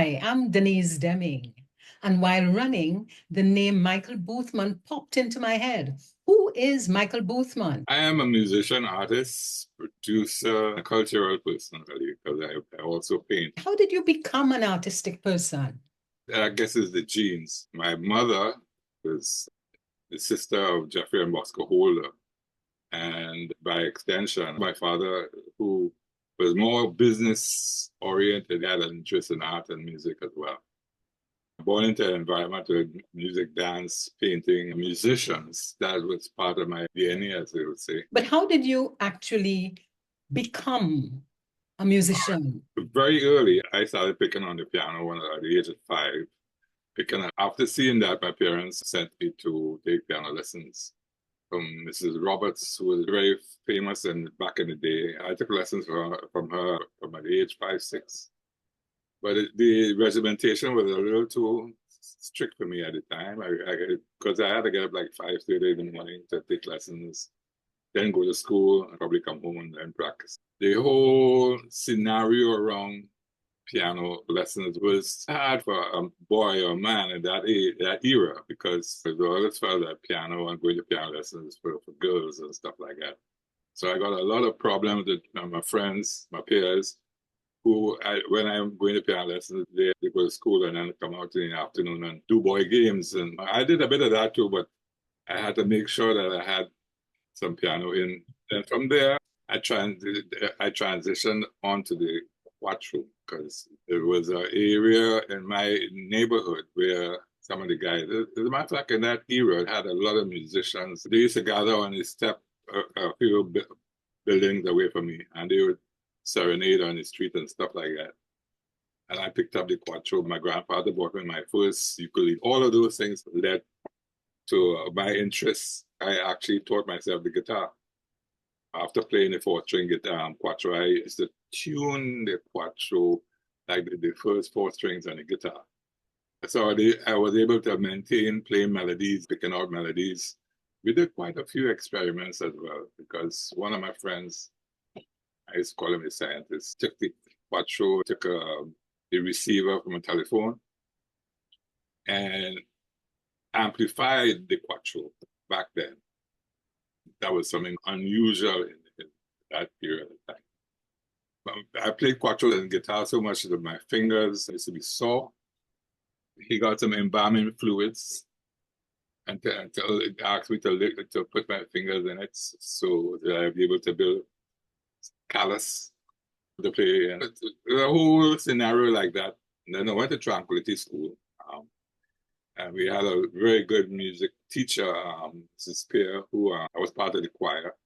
Hi, I'm Denise Demming. And while running, the name Michael Boothman popped into my head. Who is Michael Boothman? I am a musician, artist, producer, a cultural person, really, because I also paint. How did you become an artistic person? I guess it's the genes. My mother was the sister of Jeffrey and Bosco Holder, and by extension, my father, who was more business oriented, had an interest in art and music as well. Born into an environment with music, dance, painting, musicians, that was part of my DNA, as they would say. But how did you actually become a musician? Very early, I started picking on the piano when at the age of 5. After seeing that, my parents sent me to take piano lessons from Mrs. Roberts, who was very famous and back in the day. I took lessons from her from at the age 5, 6. But the regimentation was a little too strict for me at the time, because I had to get up like 5:30 in the morning to take lessons, then go to school and probably come home and then practice. The whole scenario around piano lessons was hard for a boy or a man in that era, because I always felt that piano and going to piano lessons for girls and stuff like that. So I got a lot of problems with my friends, my peers, when I'm going to piano lessons, they go to school and then come out in the afternoon and do boy games. And I did a bit of that too, but I had to make sure that I had some piano in. And from there, I transitioned onto the quattro, because there was an area in my neighborhood where some of the guys, as a matter of fact, in that era, it had a lot of musicians. They used to gather on the step a few buildings away from me, and they would serenade on the street and stuff like that. And I picked up the quattro. My grandfather bought me my first ukulele. All of those things led to my interests. I actually taught myself the guitar. After playing the 4-string guitar quattro, I used to tune the quattro like the first 4 strings on the guitar. So I was able to maintain playing melodies, picking out melodies. We did quite a few experiments as well, because one of my friends, I used to call him a scientist, took the quattro, took the receiver from a telephone and amplified the quattro back then. That was something unusual in that period of time. I played quattro and guitar so much that my fingers used to be sore. He got some embalming fluids and asked me to put my fingers in it so that I'd be able to build callus to play. And the whole scenario like that. And then I went to Tranquility School. And we had a very good music teacher, Mrs. Spear, who I was part of the choir.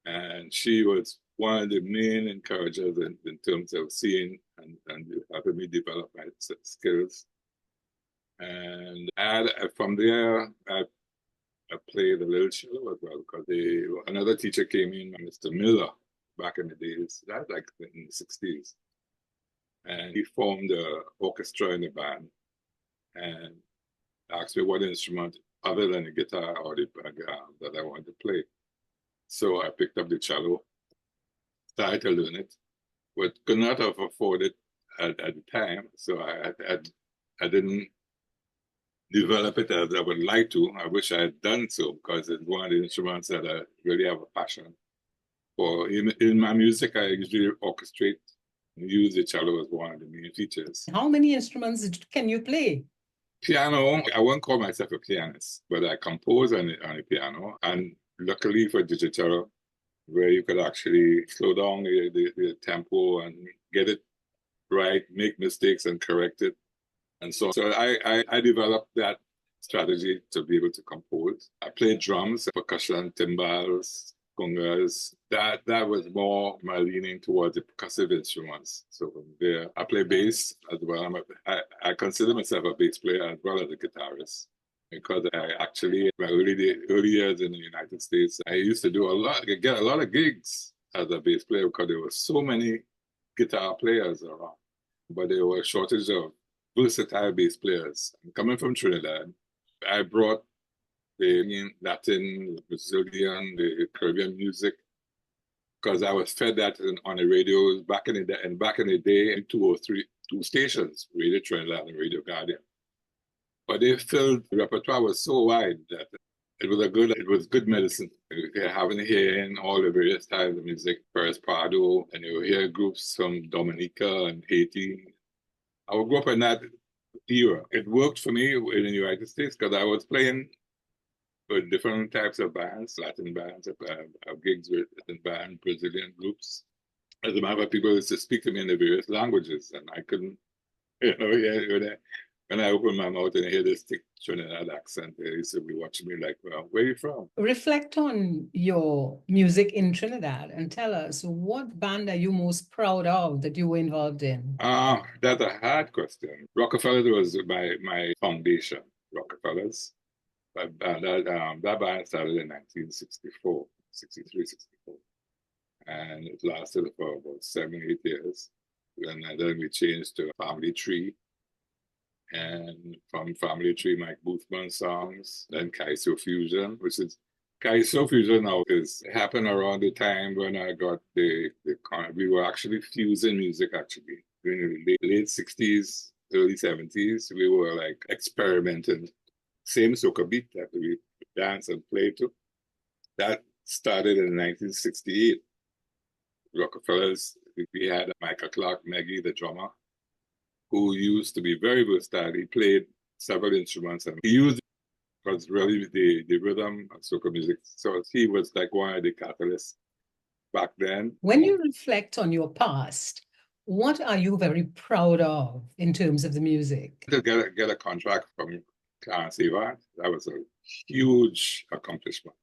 And she was one of the main encouragers in terms of seeing and helping me develop my skills. And from there, I played a little cello as well, because another teacher came in, Mr. Miller, back in the days, that like in the 60s. And he formed an orchestra in the band and asked me what instrument other than the guitar or the that I wanted to play. So I picked up the cello, started to learn it, but could not have afforded at the time. So I didn't develop it as I would like to. I wish I had done so, because it's one of the instruments that I really have a passion for. In my music, I usually orchestrate and use the cello as one of the main features. How many instruments can you play? Piano, I won't call myself a pianist, but I compose on the piano. And luckily for digital, where you could actually slow down the tempo and get it right, make mistakes and correct it. And so I developed that strategy to be able to compose. I played drums, percussion, timbales, congas. That was more my leaning towards the percussive instruments. So from there, I play bass as well. I consider myself a bass player as well as a guitarist, because I actually, in my early years in the United States, I used to get a lot of gigs as a bass player, because there were so many guitar players around, but there was a shortage of versatile bass players. Coming from Trinidad, I brought the Latin, Brazilian, the Caribbean music, because I was fed that on the radio back in the day in 2003. two stations, Radio Trinidad and Radio Guardian. But they filled, the repertoire was so wide that it was good medicine. You're having hearing all the various styles of music, Perez Prado, and you hear groups from Dominica and Haiti. I grew up in that era. It worked for me in the United States because I was playing with different types of bands, Latin bands, gigs with Latin band, Brazilian groups. As a matter of fact, people used to speak to me in the various languages, and I couldn't, when I open my mouth and I hear this thick Trinidad accent, they used to be watching me like, well, where are you from? Reflect on your music in Trinidad and tell us, what band are you most proud of that you were involved in? That's a hard question. Rockefellers was my foundation, Rockefellers. But that band started in 1964, 63, 64. And it lasted for about 7, 8 years. And then we changed to Family Tree. And from Family Tree, Mike Boothman songs, then Kaiso Fusion, which is Kaiso Fusion now is happened around the time when I got we were actually fusing music actually. In the late 60s, early 70s, we were like experimenting. Same soca beat that we dance and play to. That started in 1968. Rockefellers, we had Michael Clark Meggie, the drummer, who used to be very versatile. He played several instruments and he used was really the rhythm of soca music. So he was like one of the catalysts back then. When you reflect on your past, what are you very proud of in terms of the music? To get a contract from Clarence Evans, that was a huge accomplishment.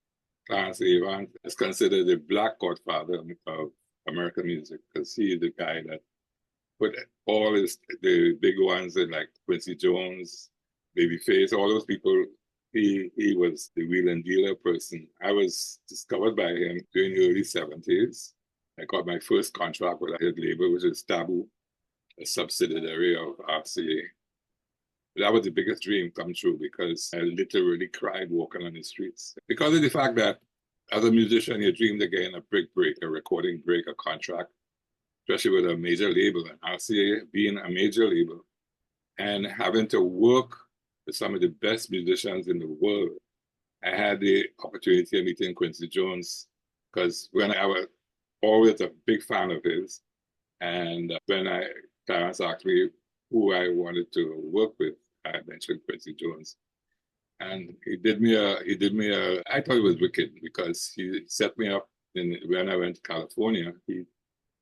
Clarence Evans is considered the black godfather of American music because he is the guy that put all the big ones in, like Quincy Jones, Babyface, all those people. He was the wheel and dealer person. I was discovered by him during the early 70s. I got my first contract with his label, which is Taboo, a subsidiary of RCA. That was the biggest dream come true because I literally cried walking on the streets. Because of the fact that as a musician, you dreamed of getting a big break, a recording break, a contract, especially with a major label, and RCA being a major label, and having to work with some of the best musicians in the world. I had the opportunity of meeting Quincy Jones because when I was always a big fan of his, and when Clarence asked me who I wanted to work with, I mentioned Quincy Jones. And I thought it was wicked because he set me up when I went to California. He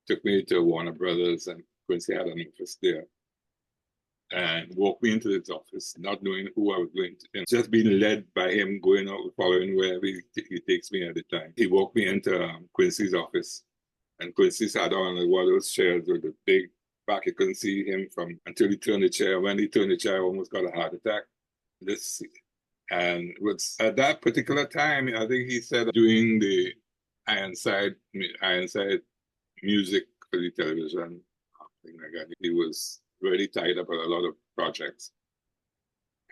took me to Warner Brothers and Quincy had an office there and walked me into his office, not knowing who I was going to, and just being led by him, going out, following wherever he takes me at the time. He walked me into Quincy's office and Quincy sat on one of those chairs with a big back. You couldn't see him until he turned the chair. When he turned the chair, I almost got a heart attack. And at that particular time, I think he said doing the Ironside music for the television, something like that. He was really tied up with a lot of projects.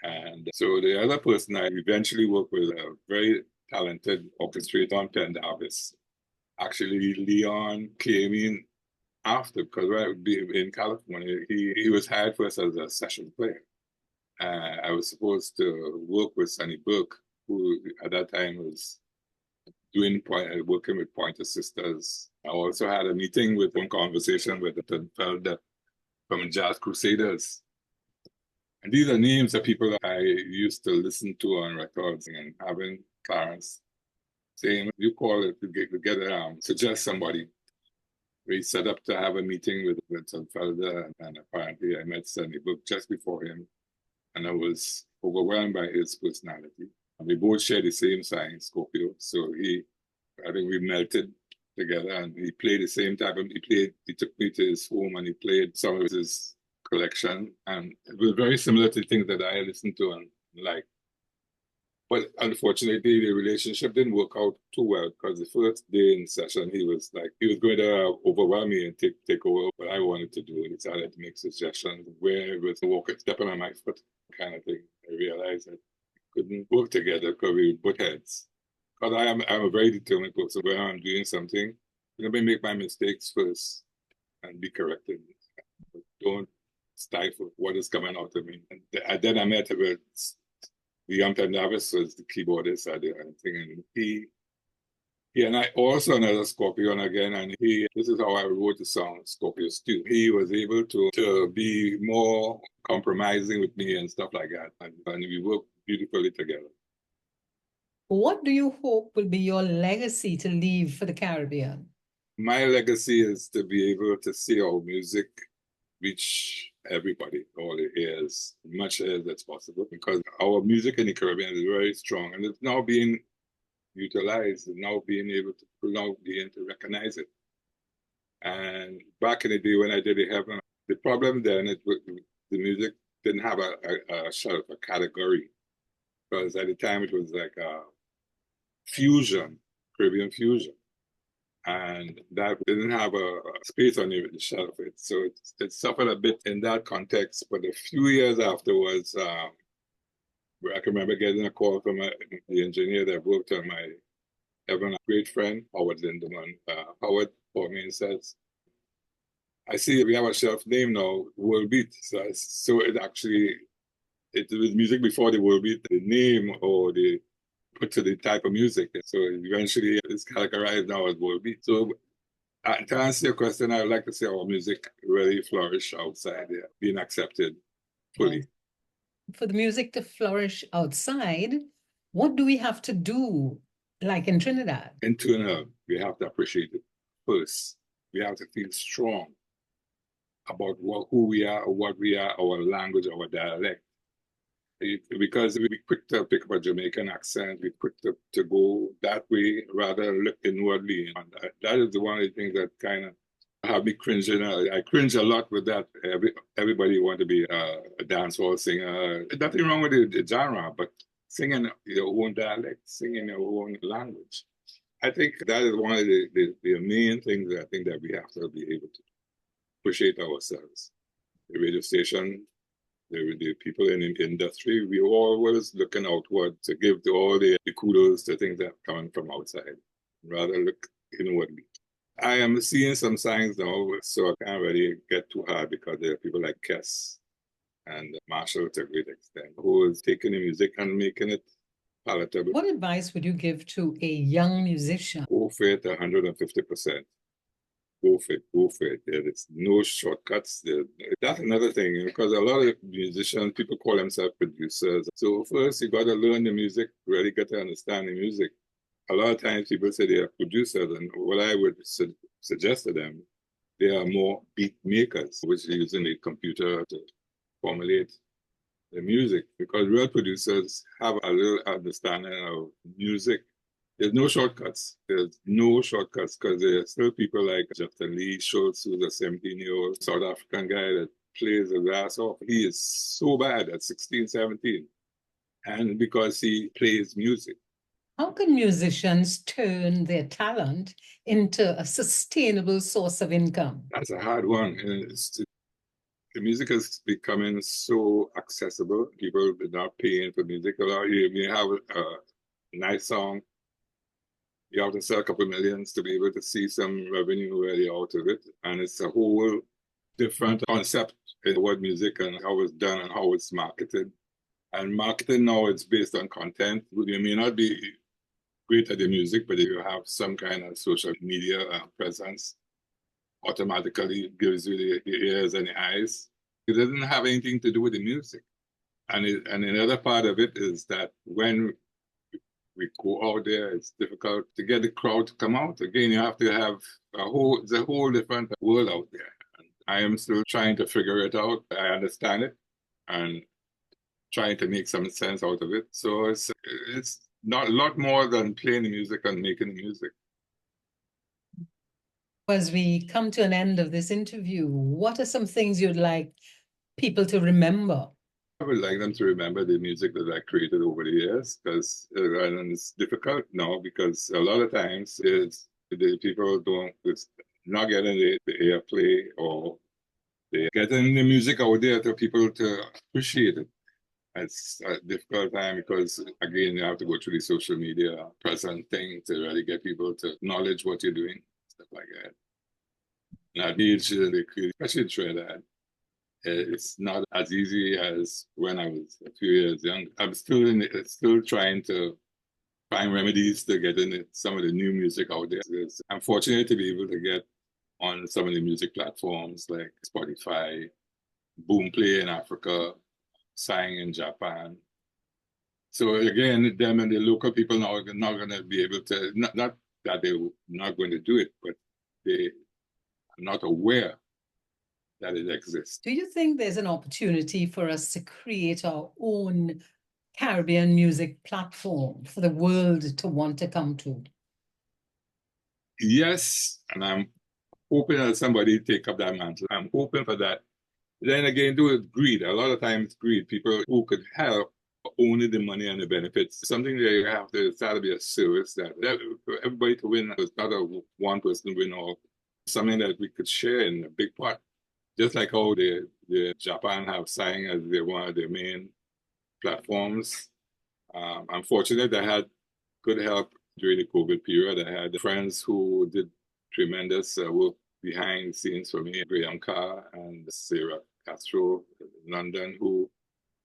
And so the other person I eventually worked with, a very talented orchestrator on Penn Davis. Actually, Leon came in after, because in California, he was hired first as a session player. I was supposed to work with Sonny Burke, who at that time was working with Pointer Sisters. I also had a meeting with one conversation with the fellow from Jazz Crusaders. And these are names of people that I used to listen to on records, and having Clarence saying, you call it to get together, suggest somebody. We set up to have a meeting with some fellow there, and apparently I met Sonny Burke just before him. And I was overwhelmed by his personality. And we both share the same sign, Scorpio. So I think we melted together, and he played the same type of, he took me to his home and he played some of his collection. And it was very similar to things that I listened to and liked. But unfortunately, the relationship didn't work out too well because the first day in session, he was going to overwhelm me and take over what I wanted to do. He started to make suggestions where it was stepping on my foot kind of thing. I realized that we couldn't work together because we would butt heads. Because I'm a very determined person. When I'm doing something, let me make my mistakes first and be corrected. Don't stifle what is coming out of me. And then I met with William Davis, was the keyboardist at the thing, and he and I also another Scorpion again, and this is how I wrote the song Scorpio Stew. He was able to be more compromising with me and stuff like that, and we worked beautifully together. What do you hope will be your legacy to leave for the Caribbean? My legacy is to be able to see our music reach everybody, all the ears, as much as that's possible, because our music in the Caribbean is very strong, and it's now being utilized, and now being able to being to recognize it. And back in the day when I did the Heaven, the problem then the music didn't have a sort of a category, because at the time it was like a fusion, Caribbean fusion. And that didn't have a space on the shelf. So it suffered a bit in that context. But a few years afterwards, I can remember getting a call from the engineer that worked on my Heaven, a great friend, Howard Lindemann. Howard called me and says, I see we have a shelf name now, World Beat. So it was music before the World Beat, the name or the put to the type of music. So eventually it's categorized now as world beat. So to answer your question, I would like to see our music really flourish outside there, being accepted fully. For the music to flourish outside, what do we have to do, like in Trinidad? In Trinidad, we have to appreciate it first. We have to feel strong about who we are, what we are, our language, our dialect. Because we're quick to pick up a Jamaican accent, we're quick to go that way rather than look inwardly. And that is one of the things that kind of have me cringing. I cringe a lot with that. Everybody want to be a dancehall singer. Nothing wrong with the genre, but singing your own dialect, singing your own language. I think that is one of the main things that I think that we have to be able to appreciate ourselves. The radio station, the people in the industry, we always looking outward to give all the kudos to things that are coming from outside, rather look inwardly. I am seeing some signs now, so I can't really get too hard because there are people like Kess and Marshall to a great extent, who is taking the music and making it palatable. What advice would you give to a young musician? Go for it 150%. Go for it. There's no shortcuts. That's another thing, because a lot of musicians, people call themselves producers. So first, you got to learn the music, really get to understand the music. A lot of times people say they are producers, and what I would suggest to them, they are more beat makers, which are using the computer to formulate the music, because real producers have a little understanding of music. There's no shortcuts. There's no shortcuts, because there's still people like Justin Lee Schultz, who's a 17-year-old South African guy that plays his ass off. He is so bad at 16, 17. And because he plays music. How can musicians turn their talent into a sustainable source of income? That's a hard one. The music is becoming so accessible. People are not paying for music. You have a nice song, you have to sell a couple of millions to be able to see some revenue really out of it. And it's a whole different concept in what music and how it's done and how it's marketed. And marketing now, it's based on content. You may not be great at the music, but if you have some kind of social media presence, automatically gives you the ears and the eyes. It doesn't have anything to do with the music. And another part of it is that when we go out there, it's difficult to get the crowd to come out. Again, you have to have it's a whole different world out there. And I am still trying to figure it out. I understand it and trying to make some sense out of it. So it's not a lot more than playing the music and making the music. As we come to an end of this interview, what are some things you'd like people to remember? I would like them to remember the music that I created over the years, because and it's difficult now because a lot of times the people it's not getting the airplay, or they're getting the music out there to people to appreciate it. It's a difficult time because, again, you have to go through the social media present thing to really get people to acknowledge what you're doing, stuff like that. And I need especially Trinidad. It's not as easy as when I was a few years young. I'm still trying to find remedies to get in some of the new music out there. I'm fortunate to be able to get on some of the music platforms like Spotify, Boomplay in Africa, Sang in Japan. So again, them and the local people now are not going to be able to, not that they're not going to do it, but they are not aware that it exists. Do you think there's an opportunity for us to create our own Caribbean music platform for the world to want to come to? Yes, and I'm hoping that somebody take up that mantle. I'm hoping for that. Then again, do it greed. A lot of times, greed. People who could help only the money and the benefits. Something that you have to start to be a service that for everybody to win. It's not a one person win all. Something that we could share in a big part. Just like how the Japan have Sang as one of their main platforms. I'm fortunate I had good help during the COVID period. I had friends who did tremendous work behind the scenes for me, Graham Carr and Sarah Castro in London, who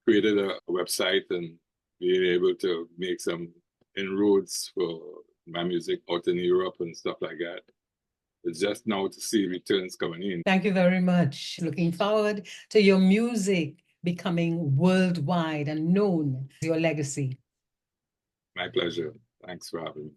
created a website and being able to make some inroads for my music out in Europe and stuff like that. It's just now to see returns coming in. Thank you very much. Looking forward to your music becoming worldwide and known, your legacy. My pleasure. Thanks for having me.